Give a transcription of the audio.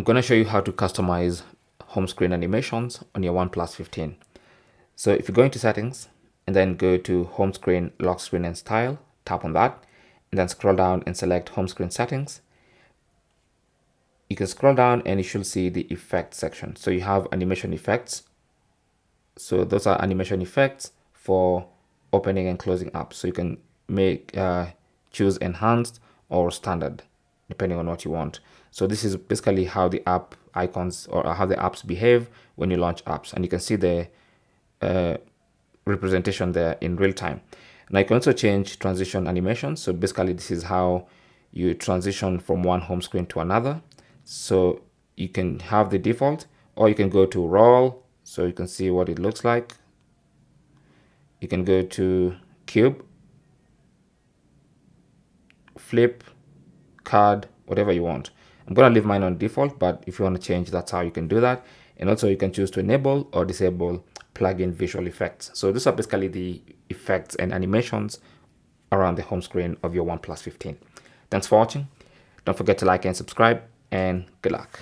I'm going to show you how to customize home screen animations on your OnePlus 15. So if you go into settings and then go to home screen, lock screen and style, tap on that and then scroll down and select home screen settings. You can scroll down and you should see the effects section. So you have animation effects. So those are animation effects for opening and closing apps. So you can choose enhanced or standard depending on what you want. So this is basically how the app icons or how the apps behave when you launch apps, and you can see the representation there in real time. Now you can also change transition animation. So basically this is how you transition from one home screen to another. So you can have the default, or you can go to roll so you can see what it looks like. You can go to cube, flip, card, whatever you want. I'm going to leave mine on default, but if you want to change, that's how you can do that. And also you can choose to enable or disable plug-in visual effects. So these are basically the effects and animations around the home screen of your OnePlus 15. Thanks for watching. Don't forget to like and subscribe, and good luck.